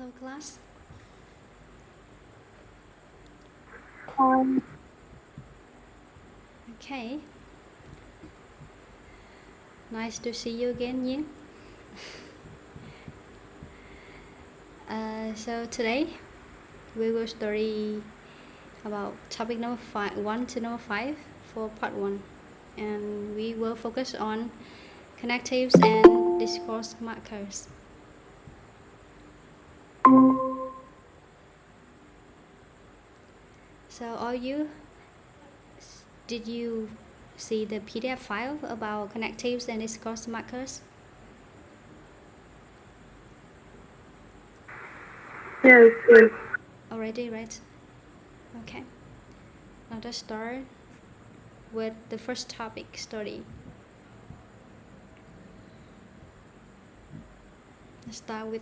Hello, class. Um, Okay. Nice to see you again, Yin. So today we will study about topic number 1 to number 5 for part 1, and we will focus on connectives and discourse markers. So did you see the PDF file about connectives and discourse markers? yes. Already, right? Okay. Now let's start with the first topic study. Let's start with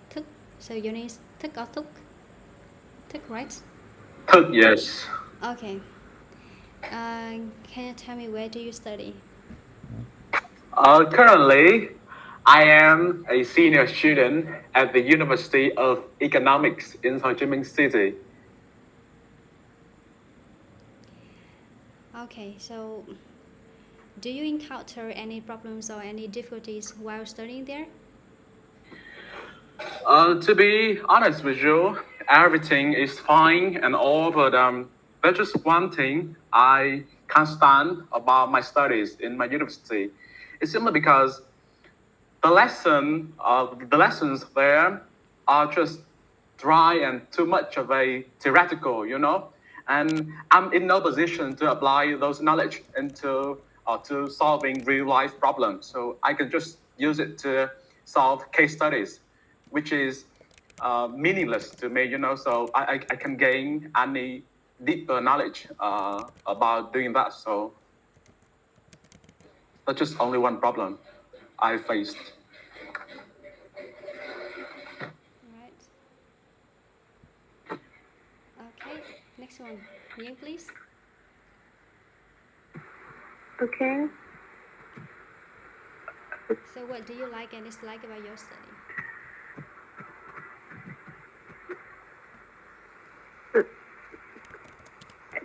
thức. So your name is thức or thúc? Thức, right? Yes. Okay. Can you tell me where do you study? Currently, I am a senior student at the University of Economics in Ho Chi Minh City. Okay, so do you encounter any problems or any difficulties while studying there? To be honest with you, everything is fine and all, but there's just one thing I can't stand about my studies in my university. It's simply because the lessons there are just dry and too much of a theoretical, and I'm in no position to apply those knowledge into to solving real life problems. So I can just use it to solve case studies, which is meaningless to me, So I can gain any deeper knowledge about doing that. So that's just only one problem I faced. Right. Okay, next one. You, please. Okay. So what do you like and dislike about your study?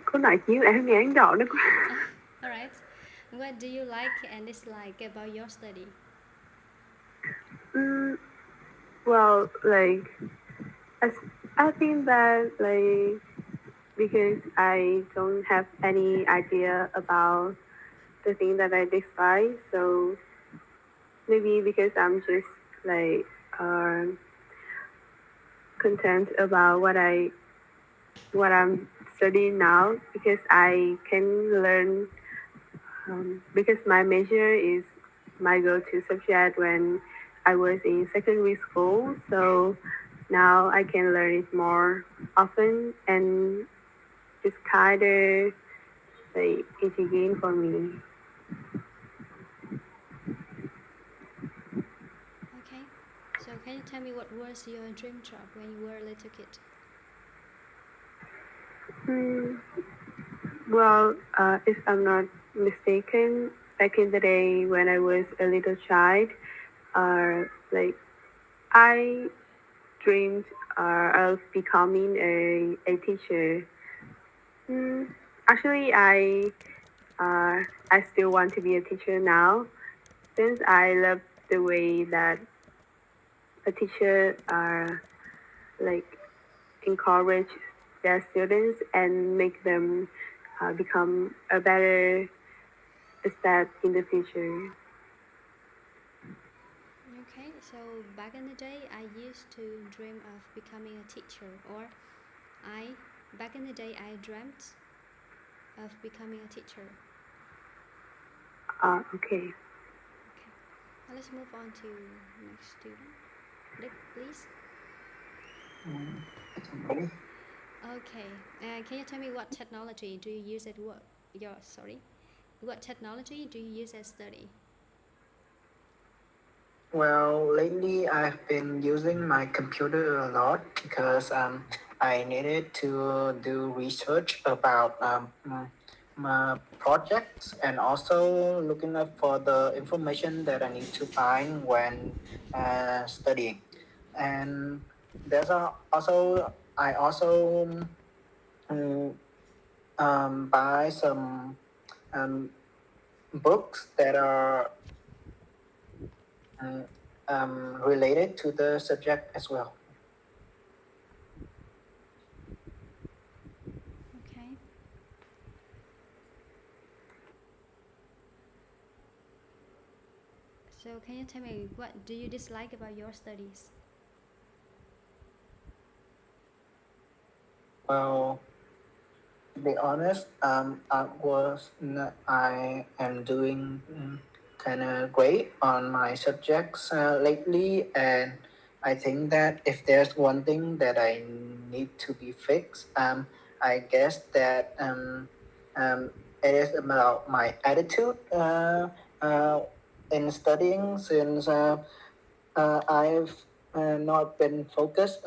Cô nói chứ em nghe anh rõ nữa. Alright. What do you like and dislike about your study? Well, I think that because I don't have any idea about the thing that I dislike, so maybe because I'm just content about what I'm studying now, because I can learn because my major is my go-to subject when I was in secondary school. So now I can learn it more often, and it's kind of easy game for me. Okay. So can you tell me what was your dream job when you were a little kid? Well, if I'm not mistaken, back in the day when I was a little child, I dreamed of becoming a teacher. Actually, I still want to be a teacher now, since I love the way that a teacher encourage their students and make them become a better step in the future. Okay, so back in the day, I used to dream of becoming a teacher, or back in the day, I dreamt of becoming a teacher. Okay. Okay, now let's move on to next student. Dick, please. Okay, can you tell me what technology do you use at work? What technology do you use at study? Well, lately I've been using my computer a lot because I needed to do research about my projects and also looking up for the information that I need to find when studying. and there's also I also buy some books that are related to the subject as well. Okay. So can you tell me what do you dislike about your studies? Well, to be honest, I am doing kind of great on my subjects lately, and I think that if there's one thing that I need to be fixed, I guess that it is about my attitude uh, in studying, since I've not been focused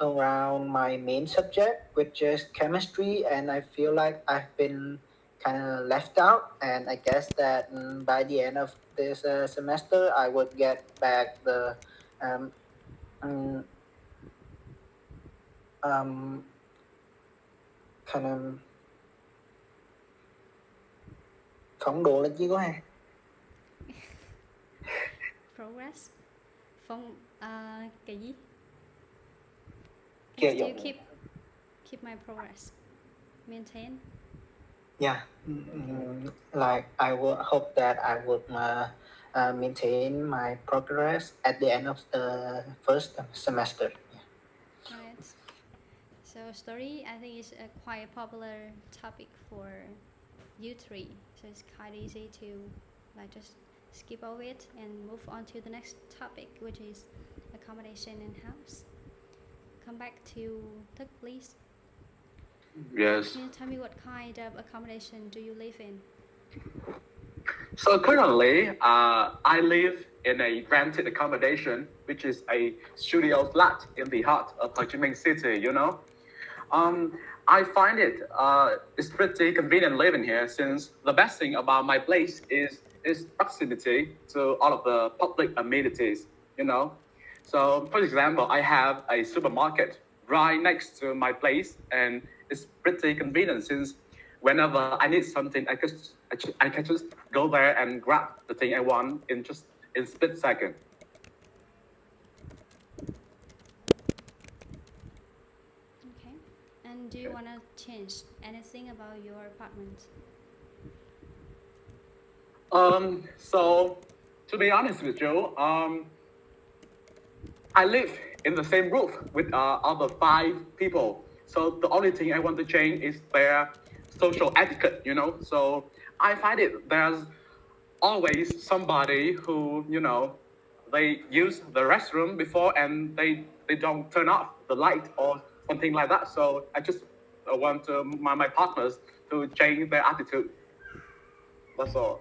around my main subject, which is chemistry, and I feel like I've been kind of left out. And I guess that by the end of this semester, I would get back the um, um, um, kind of phóng đồ lên chứ có hay. Progress? Cái gì? Kiểu Still giống- keep my progress. Maintain. Yeah, like I would hope that I would maintain my progress at the end of the first semester. Right. So story, I think, is a quite popular topic for you three. So it's quite easy to like just skip over it and move on to the next topic, which is accommodation in house. Come back to Thức, please. Yes. Can you tell me what kind of accommodation do you live in? So currently, I live in a rented accommodation, which is a studio flat in the heart of Ho Chi Minh City. You know, I find it's pretty convenient living here, since the best thing about my place is its proximity to all of the public amenities. You know, so for example, I have a supermarket right next to my place, and it's pretty convenient, since whenever I need something, I can just go there and grab the thing I want in split second. Okay. And do you want to change anything about your apartment? So to be honest with you, I live in the same roof with other 5 people. So the only thing I want to change is their social etiquette, you know. So I find there's always somebody who, you know, they use the restroom before and they don't turn off the light or something like that. So I just want my partners to change their attitude. That's all.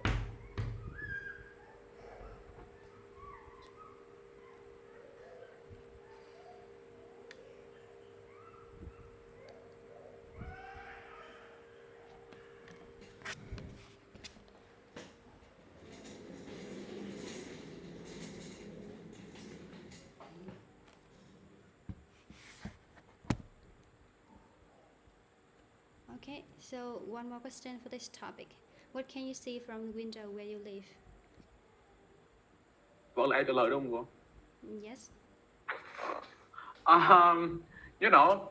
Okay, so one more question for this topic. What can you see from the window where you live? Vâng, lẽ trả lời đúng không cô? Yes. You know,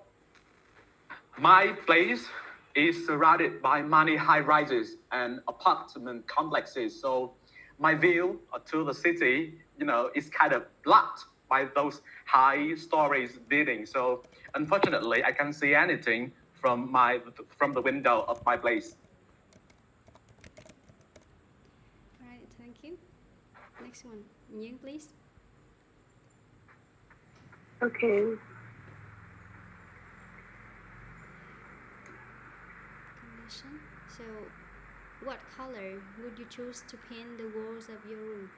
my place is surrounded by many high rises and apartment complexes. So my view to the city, you know, is kind of blocked by those high stories buildings. So unfortunately, I can't see anything from the window of my place. All right, thank you. Next one. Nguyen, please. Okay. Combination. So, what color would you choose to paint the walls of your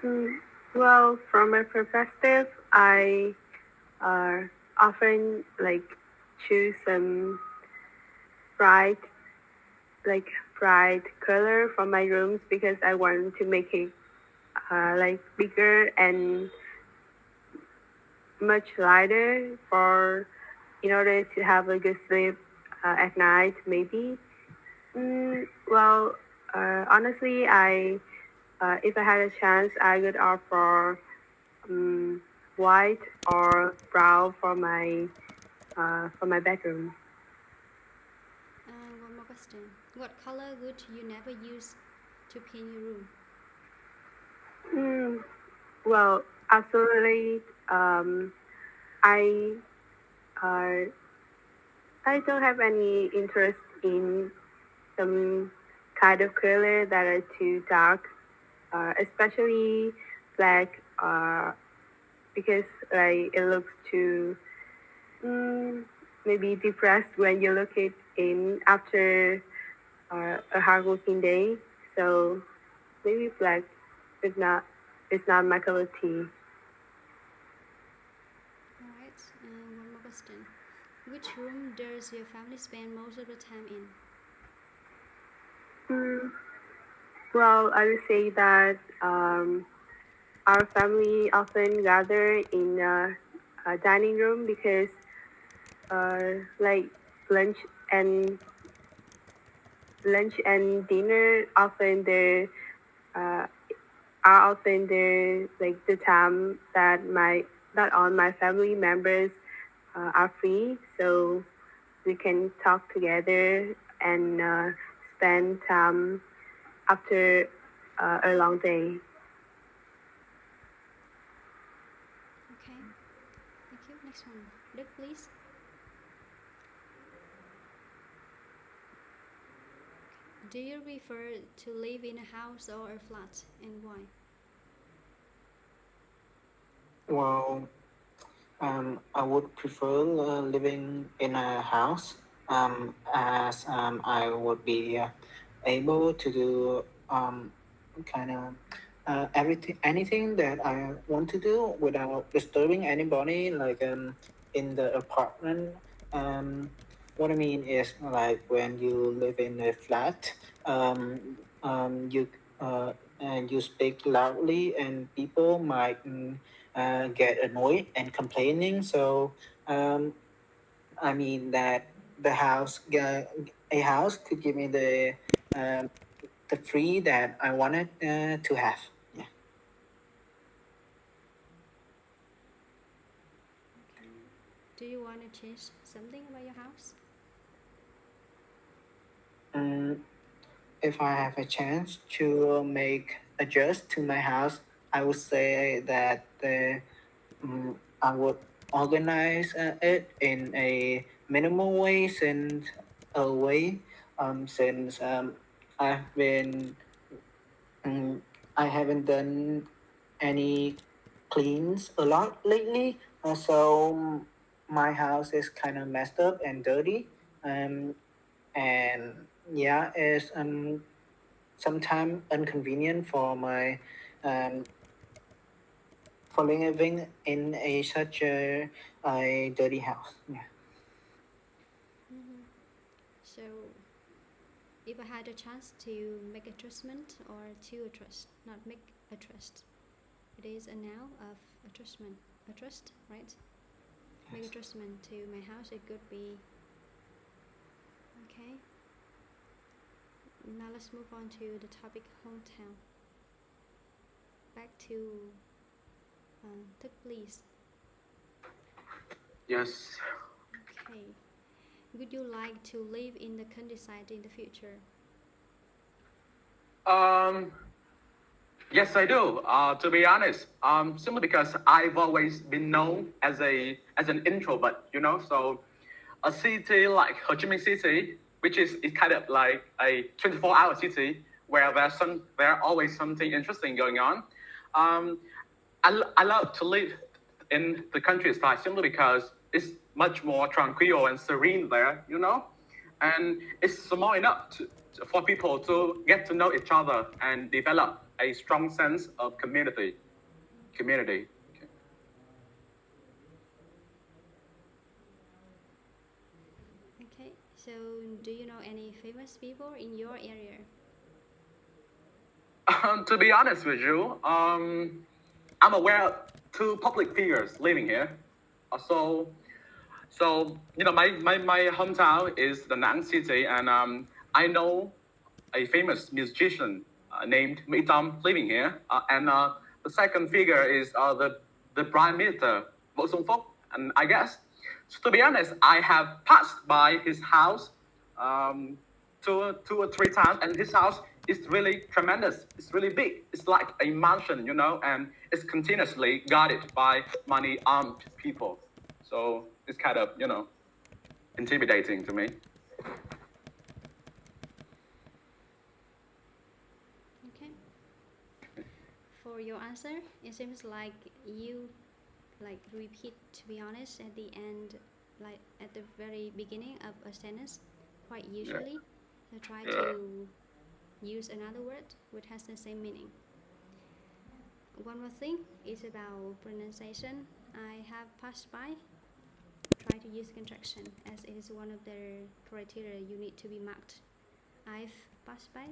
room? Well, from my perspective, I often like choose some bright color for my rooms because I want to make it like bigger and much lighter for in order to have a good sleep at night, maybe. Well, honestly, I if I had a chance, I would opt for white or brown for my bedroom. One more question. What color would you never use to paint your room? Mm, well, absolutely. I uh, I don't have any interest in some kind of color that are too dark, especially black, because like it looks too mm, maybe depressed when you look it in after a hardworking day. So maybe black is not my cup of tea. Alright, one more question. Which room does your family spend most of the time in? Mm, well, I would say that our family often gather in a dining room because like lunch and dinner often there uh, are often there like the time that all my family members are free, so we can talk together and spend time after a long day. Okay, thank you. Next one. Luke, please. Do you prefer to live in a house or a flat, and why? Well, I would prefer living in a house, as I would be able to do kind of anything that I want to do without disturbing anybody. Like in the apartment, what I mean is like when you live in a flat, you and you speak loudly, and people might get annoyed and complaining. So um, I mean that the house, a house could give me um, the free that I wanted to have. Yeah. Okay. Do you want to change something about your house? Mm, if I have a chance to make adjust to my house, I would say that I would organize it in a minimal way, since I've been I haven't done any cleans a lot lately, so my house is kind of messed up and dirty. Um, and yeah, it's sometimes inconvenient for my um, for living in a such a dirty house. Yeah. Mm-hmm. So, if I had a chance to make a adjustment or to a trust, not make a trust, it is a now of adjustment, a trust, right? Make Yes. adjustment to my house. It could be okay. Now let's move on to the topic hometown. Back to Thức, please. Yes. Okay. Would you like to live in the countryside in the future? Um, yes, I do. To be honest, simply because I've always been known as an introvert, you know. So, a city like Ho Chi Minh City, which is kind of like a 24-hour city where there always something interesting going on. Um, I love to live in the countryside simply because it's much more tranquil and serene there, you know, and it's small enough for people to get to know each other and develop a strong sense of community. Community. Okay. So, do you know any famous people in your area? To be honest with you, I'm aware of two public figures living here. So my hometown is the Nang city, and I know a famous musician named Mỹ Tâm living here, and the second figure is the Prime Minister Vũ Xuân Phúc, and I guess, to be honest, I have passed by his house two or three times, and his house is really tremendous. It's really big. It's like a mansion, and it's continuously guarded by many armed people. So it's kind of intimidating to me. Okay. For your answer, it seems like you repeat, to be honest, at the end, like at the very beginning of a sentence, quite usually. So try to use another word which has the same meaning. One more thing is about pronunciation. I have passed by. Try to use contraction, as it is one of the criteria you need to be marked. I've passed by.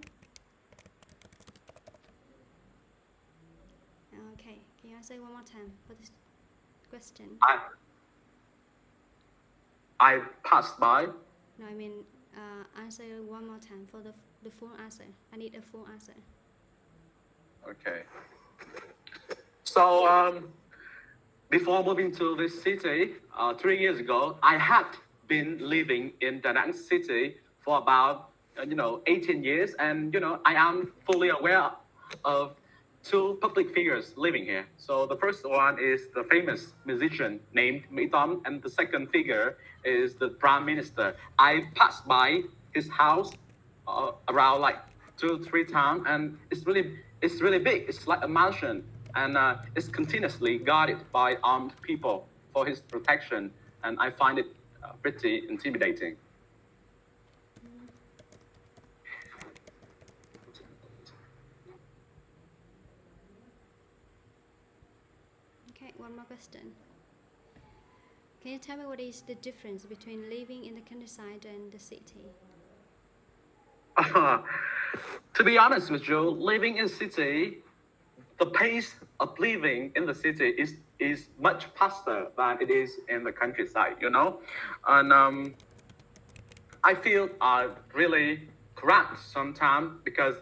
Okay, can you answer one more time for this question? I passed by. No, I mean answer one more time for the full answer. I need a full answer. Okay. So before moving to this city 3 years ago, I had been living in Da Nang city for about 18 years, and I am fully aware of two public figures living here. So the first one is the famous musician named Mỹ Tâm, and the second figure is the Prime Minister. I passed by his house around like 2-3 times, and it's really big. It's like a mansion, and it's continuously guarded by armed people for his protection, and I find it pretty intimidating. Okay, one more question. Can you tell me what is the difference between living in the countryside and the city? To be honest with you, living in city, the pace of living in the city is much faster than it is in the countryside, and I feel really cramped sometimes because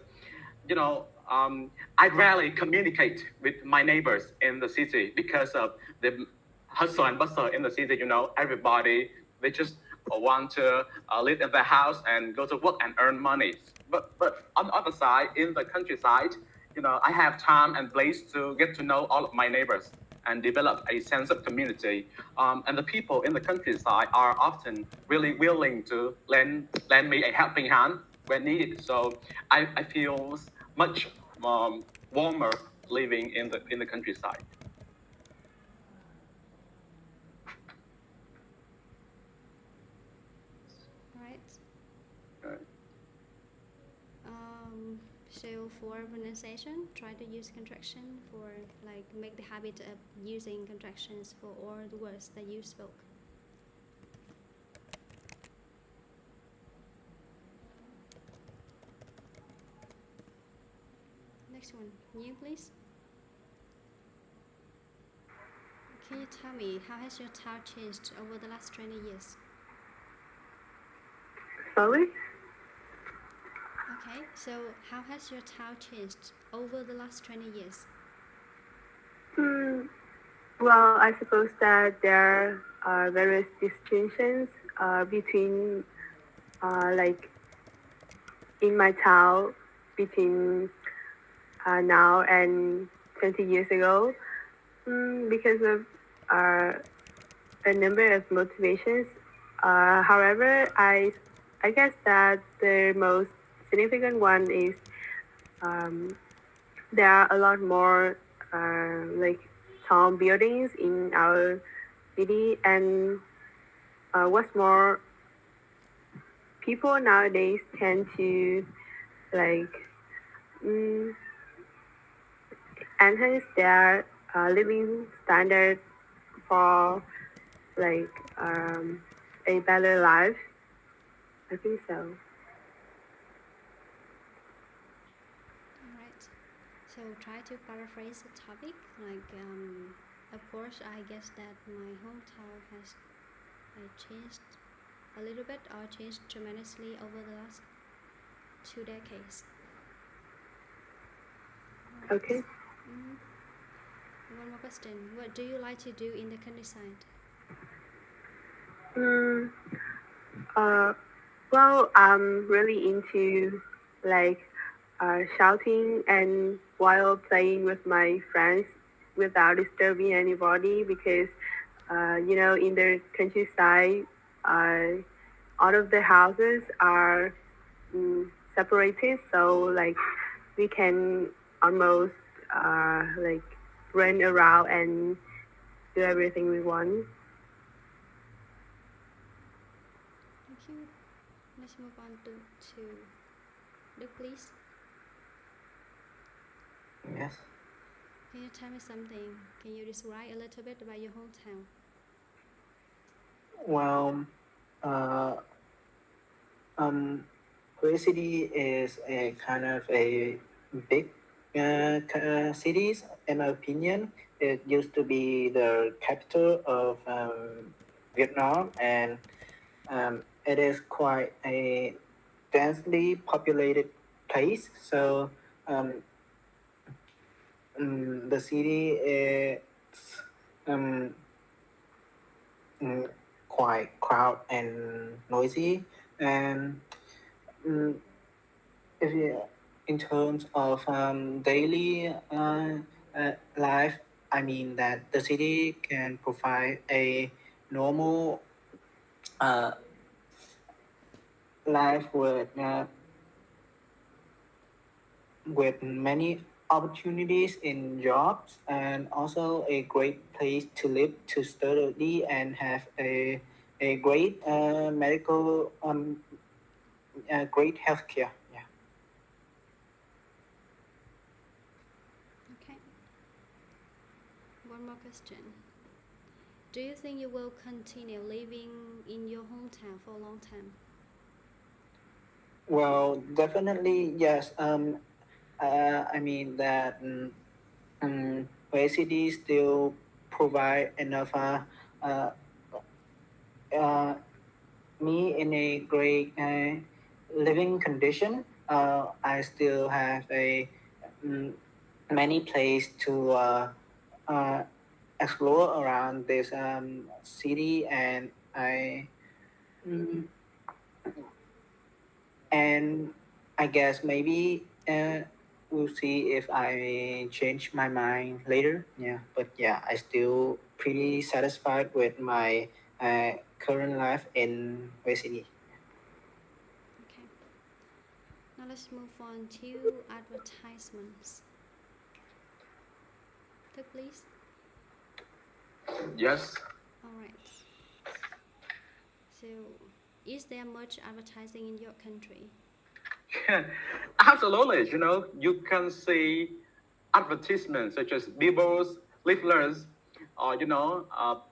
I rarely communicate with my neighbors in the city because of the hustle and bustle in the city. Everybody, they just want to live in their house and go to work and earn money. But on the other side, in the countryside, I have time and place to get to know all of my neighbors and develop a sense of community. And the people in the countryside are often really willing to lend me a helping hand when needed. So I feel much warmer living in the countryside. Right. So for pronunciation, try to use contraction for make the habit of using contractions for all the words that you spoke. Next one, you please. Can you tell me how has your town changed over the last 20 years? Sorry? Okay, so how has your town changed over the last 20 years? Well, I suppose that there are various distinctions between, like, in my town between now and 20 years ago, because of a number of motivations. However, I guess that the most significant one is there are a lot more like tall buildings in our city, and what's more, people nowadays tend to enhance their living standard for a better life. I think so. Alright, so try to paraphrase the topic, Of course, I guess that my hometown has changed a little bit or changed tremendously over the last 2 decades. Okay. One more question. What do you like to do in the countryside? Well, I'm really into like shouting and while playing with my friends without disturbing anybody because in the countryside, all of the houses are separated, so like we can almost like run around and do everything we want. Thank you. Let's move on to Luke, please. Yes. Can you tell me something? Can you describe a little bit about your hometown? Well, Huế City is a kind of a big cities, in my opinion. It used to be the capital of Vietnam, and it is quite a densely populated place. So the city is um, quite crowded and noisy, and if you, in terms of daily life, I mean that the city can provide a normal life with many opportunities in jobs, and also a great place to live, to study, and have a great medical great healthcare. Yeah. Okay. One more question. Do you think you will continue living in your hometown for a long time? Well, definitely yes. I mean that Huế City still provide enough uh, me in a great living condition. I still have a many place to uh, explore around this city, and mm, and I guess maybe we'll see if I change my mind later. Yeah, but yeah, I still pretty satisfied with my current life in Huế City. Okay. Now let's move on to advertisements. Luke, please. Yes. All right. So, is there much advertising in your country? Absolutely. You can see advertisements such as billboards, leaflets, or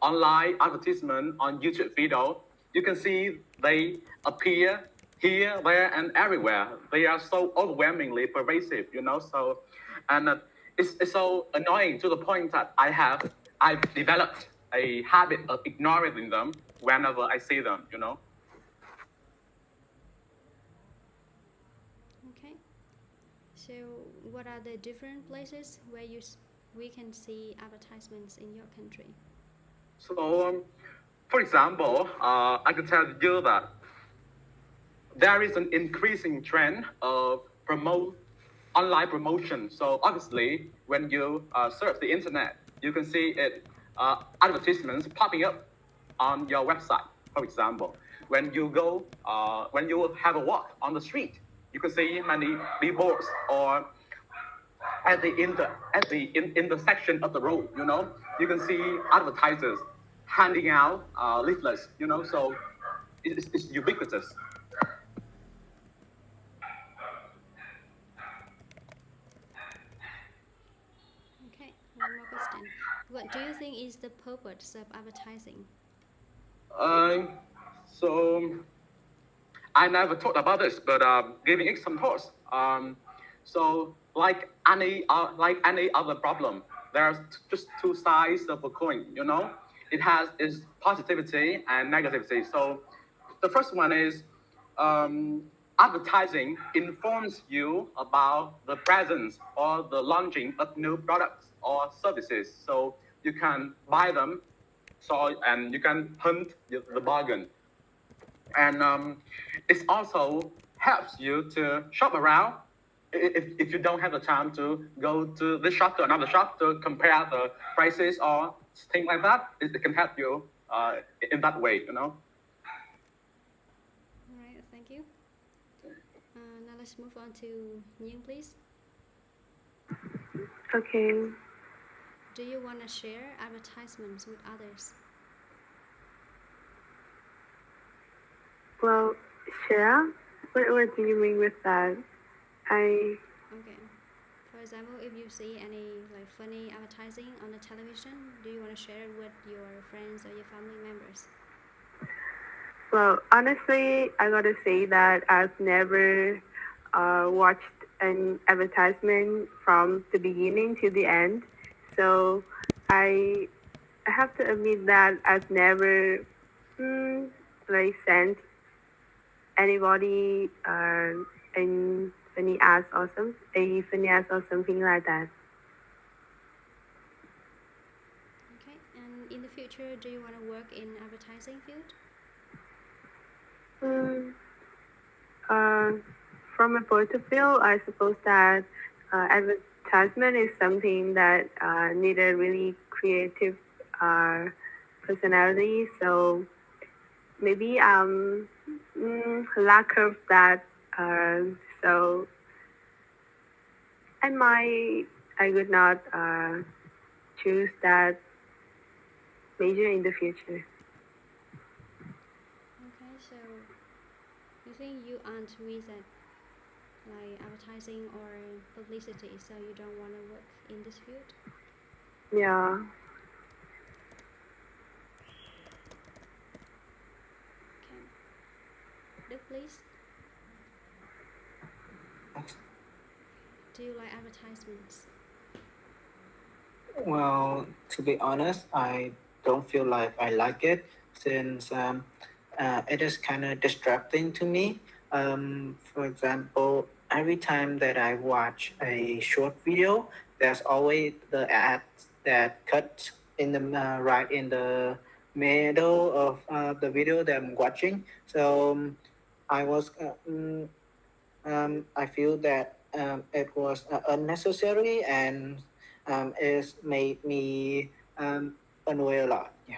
online advertisement on YouTube video. You can see they appear here, there, and everywhere. They are so overwhelmingly pervasive. So, and it's so annoying to the point that I've developed a habit of ignoring them whenever I see them. Okay. So, what are the different places where we can see advertisements in your country? So, for example, I can tell you that there is an increasing trend of online promotion. So obviously, when you surf the internet, you can see advertisements popping up on your website. For example, when you have a walk on the street, you can see many billboards, or in the section of the road, you can see advertisers handing out leaflets. So it's ubiquitous. Okay, one more question. What do you think is the purpose of advertising? So I never thought about this, but giving it some thoughts. So like any other problem, there's just two sides of a coin, you know. It has its positivity and negativity. So the first one is advertising informs you about the presence or the launching of new products or services. So you can buy them, so and you can hunt the bargain. And it also helps you to shop around. If you don't have the time to go to this shop to another shop to compare the prices or things like that, it can help you in that way, you know. All right, thank you. Now let's move on to Ying, please. Okay. Do you want to share advertisements with others? Well, share? What do you mean with that? I Okay. For example, if you see any like funny advertising on the television, do you want to share it with your friends or your family members? Well, honestly, I gotta say that I've never watched an advertisement from the beginning to the end. So I have to admit that I've never like sent anybody an funny ads or something like that. Okay. And in the future, do you want to work in advertising field? Mm, uh, from a point of view, I suppose that advertisement is something that need a really creative uh, personality. So maybe lack of that. So I would not choose that major in the future. Okay. So you think you aren't with that like advertising or publicity, so you don't want to work in this field? Yeah. Okay. Đức, please. Do you like advertisements? Well, to be honest, I don't feel like I like it since it is kind of distracting to me. For example, every time that I watch a short video, there's always the ads that cut in the right in the middle of the video that I'm watching. So I was I feel that it was unnecessary and it made me annoy a lot. Yeah.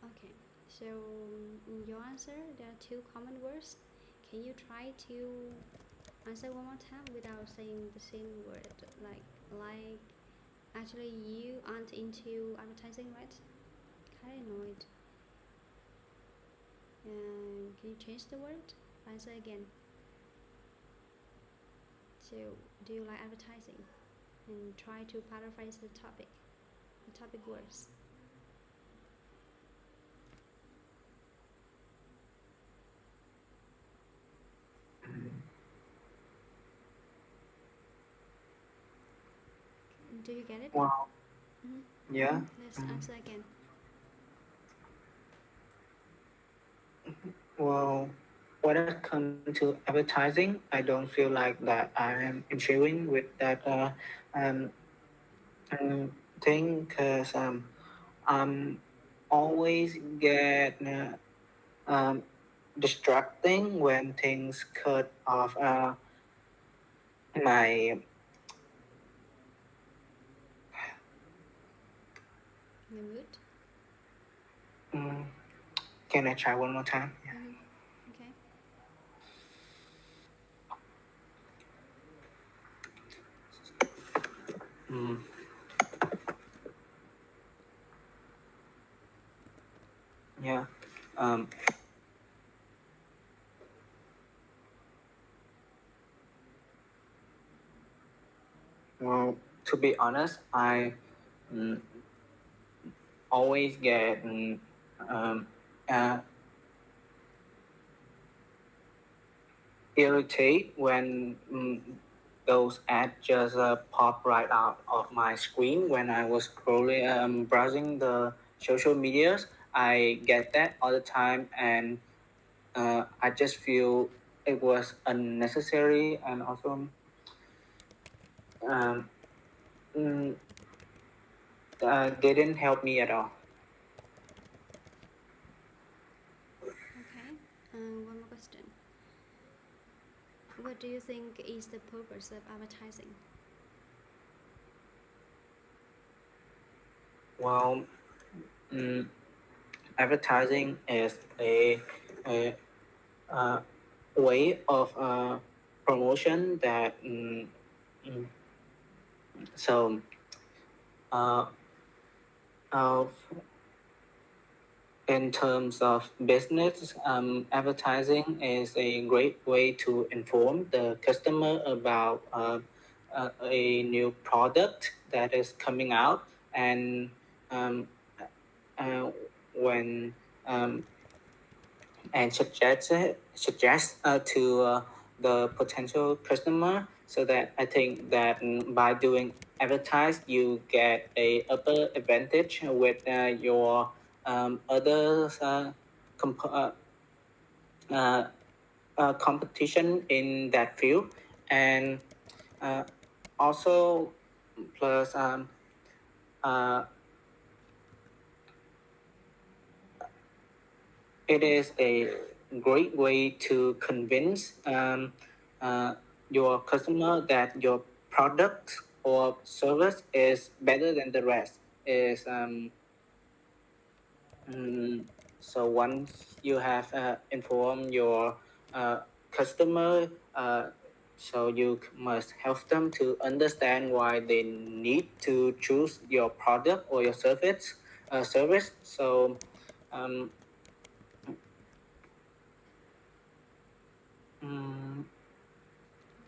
Okay. So in your answer, there are two common words. Can you try to answer one more time without saying the same word? Like actually you aren't into advertising, right? Kind of annoyed. Can you change the word? Answer again. So do you like advertising? And try to paraphrase the topic words. Do you get it? Wow. Mm-hmm. Yeah. Let's answer again. Well, when it comes to advertising, I don't feel like that I am intriguing with that um, thing because I'm always get um, distracting when things cut off my. The mood. Mm, can I try one more time? Yeah. Mm-hmm. Okay. Mm, yeah. Um, well, to be honest, I mm, always get uh, irritate when those ads just pop right out of my screen when I was scrolling, browsing the social medias. I get that all the time, and I just feel it was unnecessary and also um, mm, didn't help me at all. Okay. One more question. What do you think is the purpose of advertising? Well, mm, advertising is a, a way of promotion that mm, so uh, of in terms of business, advertising is a great way to inform the customer about a new product that is coming out, and um, uh, when um, and suggest to the potential customer. So that I think that by doing advertise, you get a upper advantage with your other uh, competition in that field, and uh, also plus uh, it is a great way to convince uh, your customer that your product or service is better than the rest. Is mm, so once you have informed your customer, so you must help them to understand why they need to choose your product or your service. So um, mm,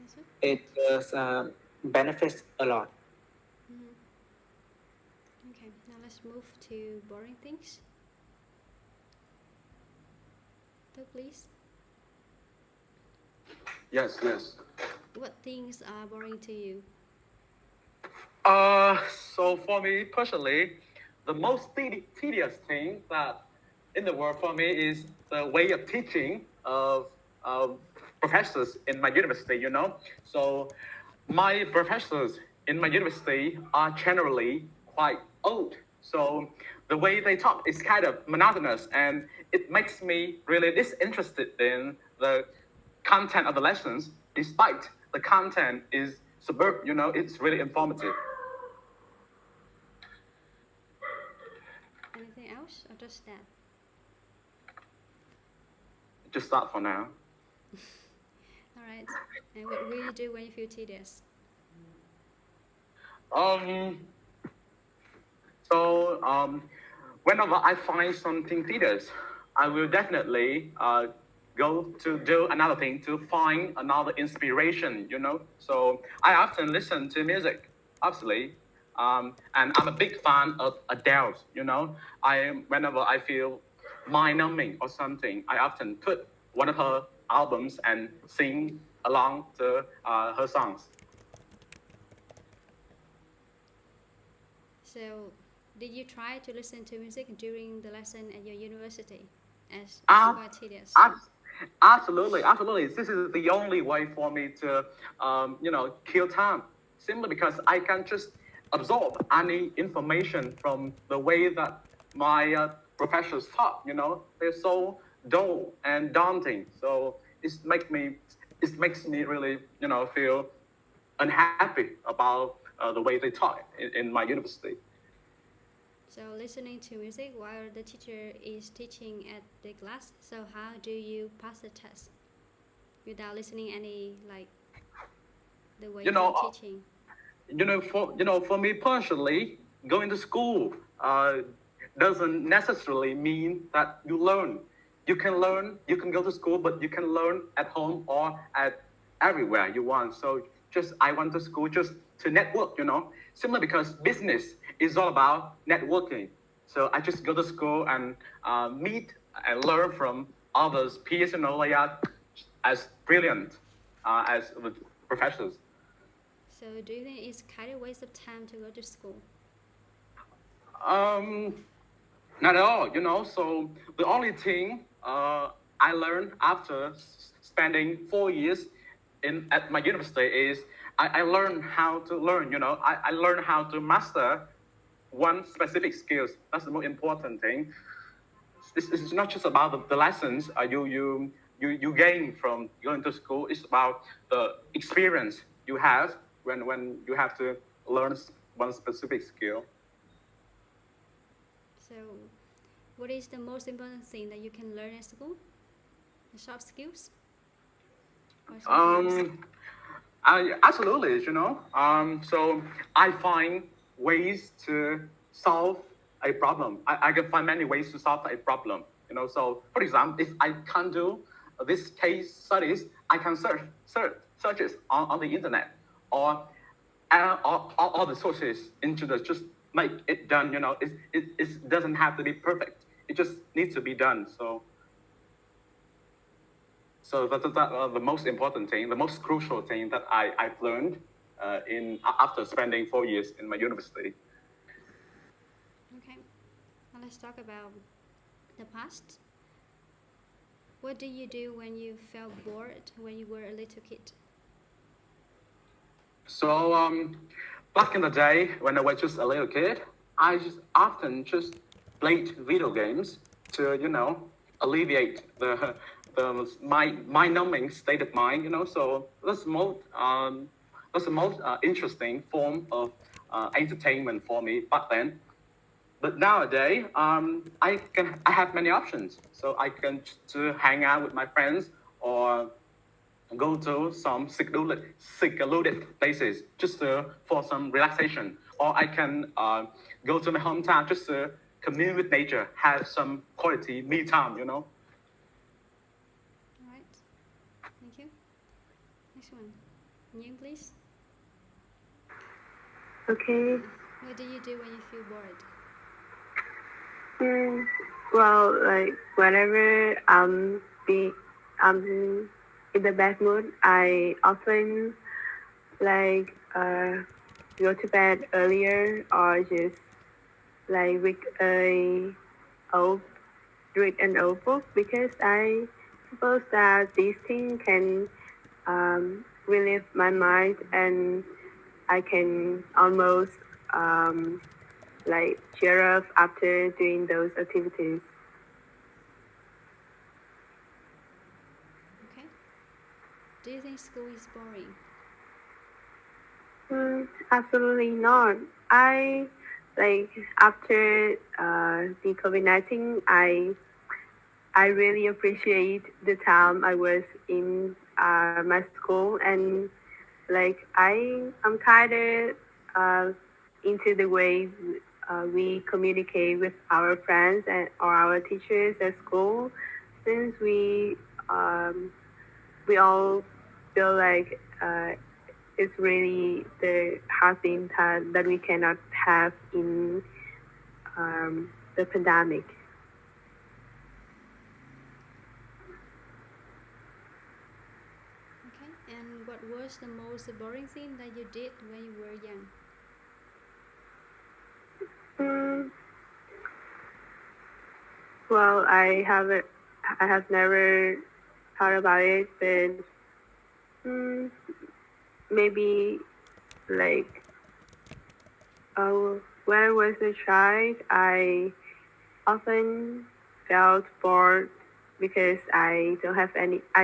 That's it. it does benefits a lot. Mm-hmm. Okay. Now let's move to boring things. So please. Yes, yes. What things are boring to you? Uh, so for me personally, the most tedious thing that in the world for me is the way of teaching of professors in my university. So my professors in my university are generally quite old. So the way they talk is kind of monotonous, and it makes me really disinterested in the content of the lessons, despite the content is superb. It's really informative. Anything else or just that? Just start for now. All right. And what will you do when you feel tedious? Um, so whenever I find something tedious, I will definitely go to do another thing to find another inspiration. So I often listen to music, obviously. And I'm a big fan of Adele. Whenever I feel mind numbing or something, I often put one of her albums and sing along to her songs. So, did you try to listen to music during the lesson at your university as you Uh, are tedious? Ab- Absolutely, absolutely. This is the only way for me to, kill time. Simply because I can just absorb any information from the way that my professors taught. They're so dull and daunting. So it makes me really, feel unhappy about the way they taught in my university. So, listening to music while the teacher is teaching at the class. So, how do you pass the test without listening any like the way You know, they're teaching? for me personally, going to school doesn't necessarily mean that you learn. You can go to school, but you can learn at home or at everywhere you want. So just I went to school just to network. Simply because business is all about networking. So I just go to school and meet and learn from others peers, they are as brilliant as the professors. So do you think it's kind of waste of time to go to school? Not at all. So the only thing I learned after spending 4 years at my university is I learned how to learn. I learned how to master one specific skills. That's the most important thing. It's not just about the lessons you gain from going to school. It's about the experience you have when you have to learn one specific skill. So what is the most important thing that you can learn at school? The soft skills? Or something else? Absolutely. So I find ways to solve a problem. I can find many ways to solve a problem. So for example, if I can't do this case studies, I can search it on the internet or all the sources into the just make it done. It doesn't have to be perfect. It just needs to be done. So that's the most important thing, the most crucial thing that I've learned after spending 4 years in my university. Okay, now let's talk about the past. What did you do when you felt bored when you were a little kid? So back in the day when I was just a little kid, I just often just played video games to alleviate my numbing state of mind. So that's the most interesting form of entertainment for me back then. But nowadays, I have many options. So I can to hang out with my friends or go to some secluded places just for some relaxation. Or I can go to my hometown just to commune with nature, have some quality me time. All right, thank you. Next one. Ying, please. Okay. What do you do when you feel bored? Well, like whenever I'm in the bad mood, I often like go to bed earlier or just like old read an old book because I suppose that these things can relieve my mind and I can almost like cheer up after doing those activities. Okay. Do you think school is boring? Absolutely not. I like after the COVID-19, I really appreciate the time I was in my school and like I'm kind of into the way we communicate with our friends and or our teachers at school since we all feel like it's really the hard thing that we cannot have in the pandemic. Okay. And what was the most boring thing that you did when you were young? Mm, well, I have never thought about it, but maybe like when I was a child, I often felt bored because I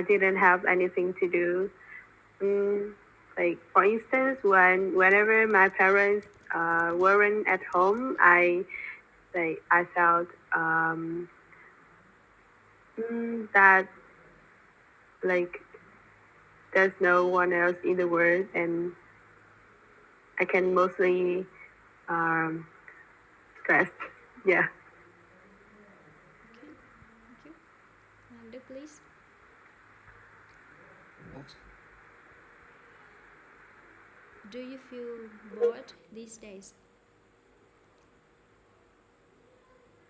didn't have anything to do. Like for instance, whenever my parents weren't at home, I felt that like there's no one else in the world, and I can mostly stress. Yeah. Okay. Thank you. Luke, please. Yes. Do you feel bored these days?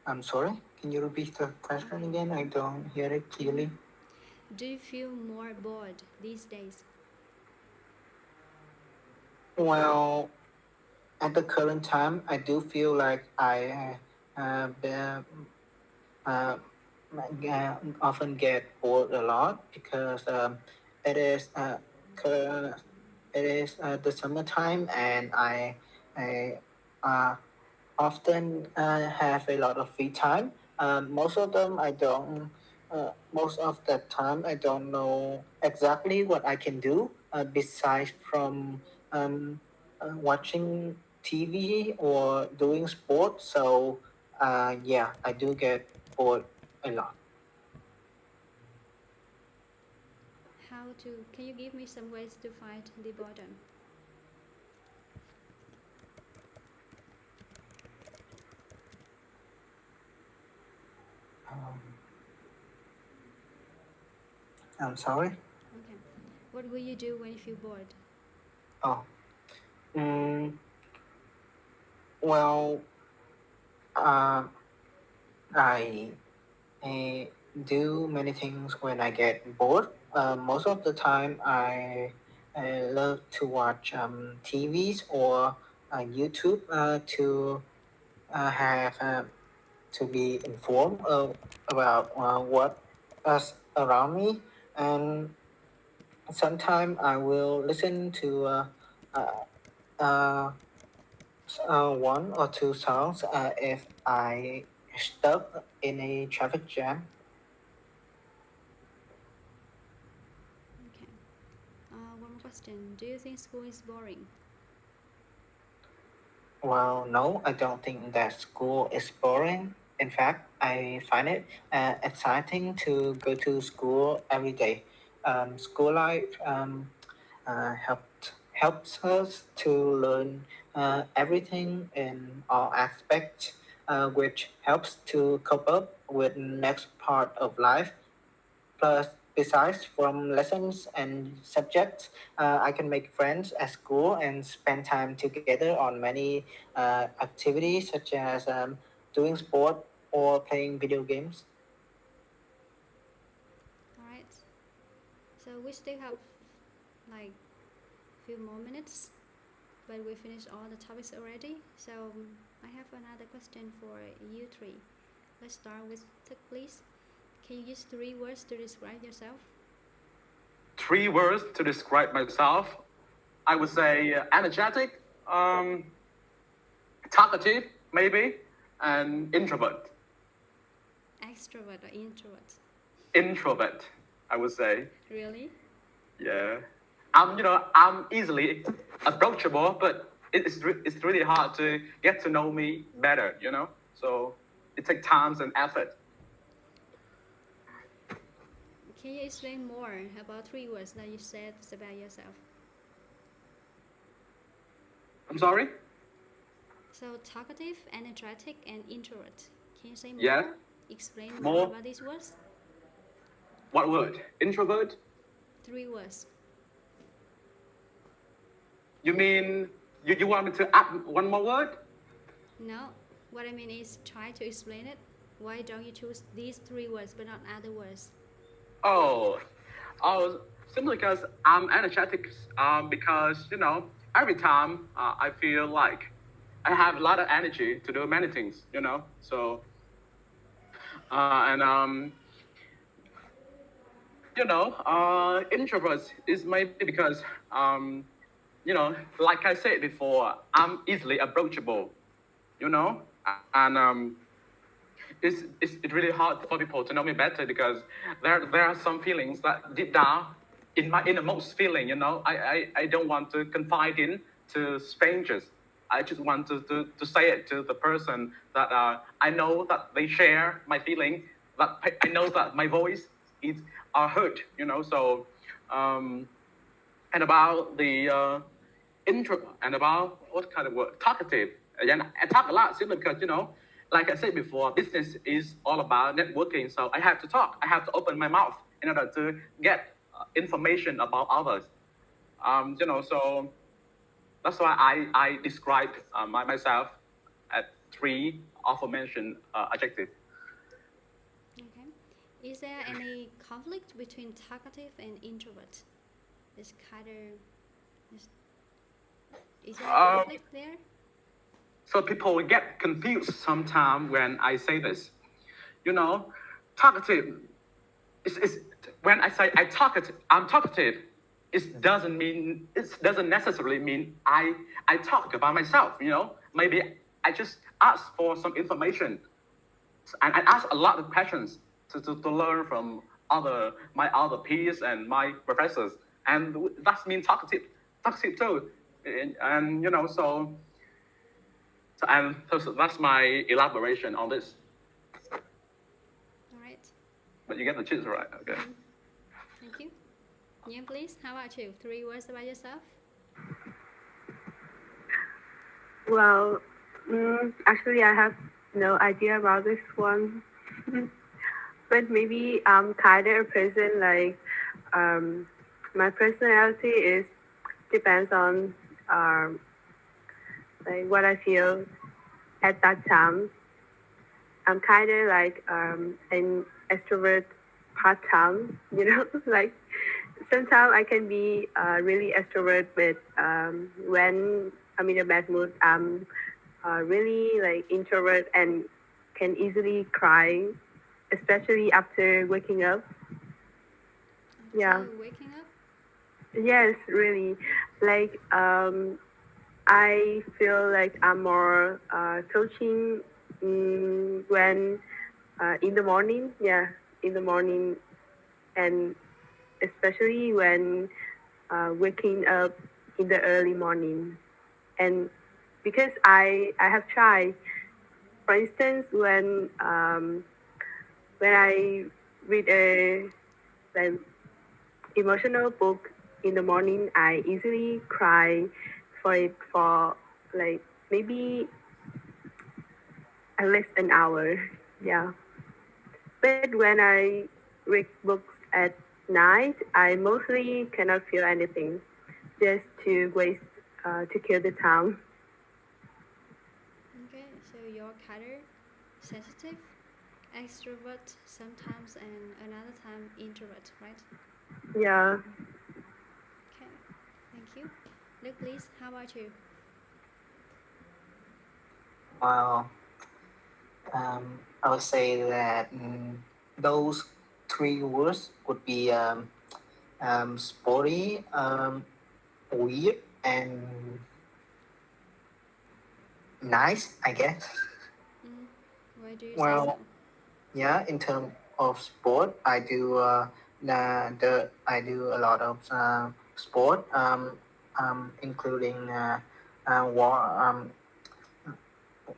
I'm sorry. Can you repeat the question again? I don't hear it clearly. Do you feel more bored these days? Well, at the current time, I do feel like I be- uh, often get bored a lot because it is cur- it is the summertime, and I often have a lot of free time. Most of them I don't. Most of the time I don't know exactly what I can do besides from um, watching TV or doing sport. So yeah, I do get bored a lot. Can you give me some ways to fight the boredom? Um, I'm sorry. Okay. What will you do when you feel bored? Oh, mm, well, uh, I I do many things when I get bored. Most of the time, I love to watch TVs or YouTube to have to be informed about what is around me, and sometimes I will listen to uh, uh, one or two songs if I stuck in a traffic jam. Okay. One more question. Do you think school is boring? Well, no, I don't think that school is boring. In fact, I find it exciting to go to school every day. School life helps us to learn everything in all aspects, which helps to cope up with next part of life. Plus, besides from lessons and subjects, I can make friends at school and spend time together on many activities such as doing sport or playing video games. All right. So we still have like few more minutes, but we finished all the topics already. So I have another question for you three. Let's start with Tuk, please. Can you use 3 words to describe yourself? 3 words to describe myself. I would say energetic, talkative, maybe, and introvert. Extrovert or introvert? Introvert, I would say. Really? Yeah. I'm easily approachable, but it's really hard to get to know me better. So it takes time and effort. Can you explain more about 3 words that you said about yourself? I'm sorry? So talkative, energetic, and introvert. Can you say more? Yeah. Explain more More? about these words? What word? Introvert? 3 words. You mean you want me to add one more word? No, what I mean is try to explain it. Why don't you choose these 3 words but not other words? Oh, oh, simply because I'm energetic. Because every time I feel like I have a lot of energy to do many things. So and introverts is maybe because like I said before, I'm easily approachable. And it's really hard for people to know me better because there are some feelings that deep down in my innermost feeling, I don't want to confide in to strangers. I just want to say it to the person that I know that they share my feeling, that I know that my voice is heard, so and about the intro and about what kind of word talkative. And I talk a lot simply because like I said before, business is all about networking. So I have to talk. I have to open my mouth in order to get information about others. So that's why I described myself at 3 aforementioned adjectives. Is there any conflict between talkative and introvert? Is there a conflict there? So people get confused sometimes when I say this. You know, talkative is when I say I'm talkative. It doesn't necessarily mean I talk about myself. You know, maybe I just ask for some information, and I ask a lot of questions to learn from my other peers and my professors, and that's mean talkative too, and you know so that's my elaboration on this. All right. But you get the gist right, okay? Thank you. Niem, please. How about you? 3 words about yourself. Well, actually, I have no idea about this one. But maybe I'm kind of a person like my personality is depends on like what I feel at that time. I'm kind of like an extrovert part time, you know, like sometimes I can be really extrovert, but when I'm in a bad mood, I'm really like introvert and can easily cry, especially after waking up. Yeah. Waking up. Yes, really. Like I feel like I'm more coaching when in the morning. Yeah, in the morning, and especially when waking up in the early morning. And because I have tried, for instance, when I read a like emotional book in the morning, I easily cry for it for like maybe at least an hour. Yeah. But when I read books at night, I mostly cannot feel anything, just to waste to kill the time. Okay, so you're kind of sensitive, extrovert sometimes, and another time introvert, right? Yeah. Okay, thank you. Luke, please. How about you? Well, I would say that those 3 words would be sporty, weird, and nice, I guess. Why do you say so? Well, yeah, in terms of sport, I do a lot of sport, including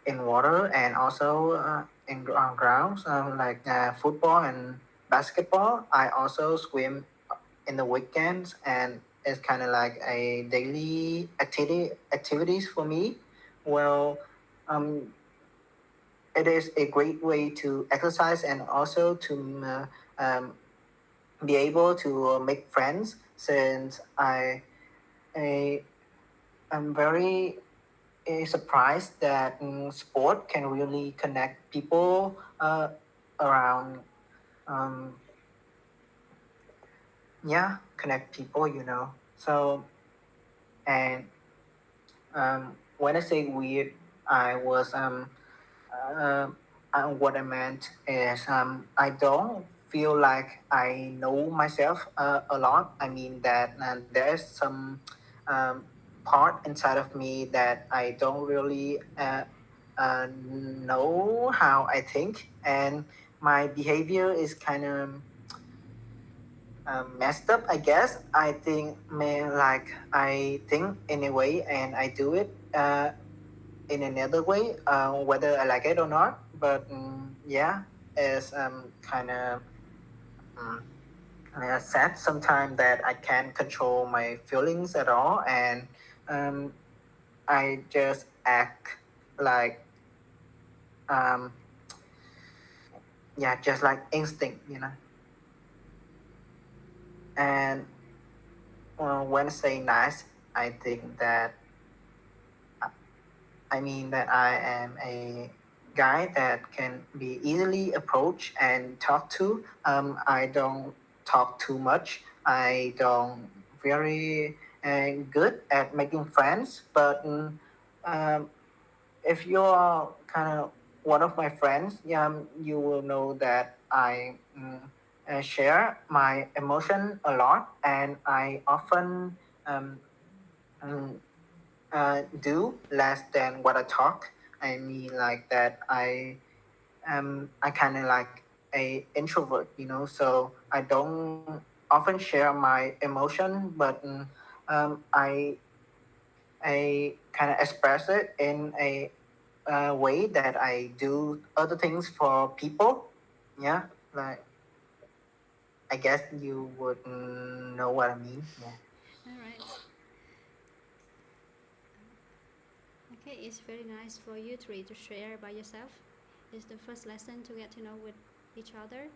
in water and also on grounds like football and basketball. I also swim in the weekends, and it's kind of like a daily activities for me. Well, um, it is a great way to exercise and also to be able to make friends, since I am very surprised that sport can really connect people around. Um, yeah, connect people, So, and when I say weird, I was uh, what I meant is I don't feel like I know myself a lot. I mean that there's some um, part inside of me that I don't really know how I think, and my behavior is kind of messed up, I guess. I think like I think in a way and I do it in another way, whether I like it or not. But yeah, it's kind of um, sad sometimes that I can't control my feelings at all, and um, I just act like um, yeah, just like instinct. And when I say nice, I think that I mean that I am a guy that can be easily approached and talk to. I don't talk too much. I don't very good at making friends, but um, if you're kind of one of my friends, you will know that I share my emotion a lot, and I often um, do less than what I talk. I mean, like that. I kind of like a introvert, so I don't often share my emotion, but I kind of express it in a way that I do other things for people. Yeah, like I guess you would know what I mean. Yeah. All right. Okay, it's very nice for you three to share about yourself. It's the first lesson to get to know with each other.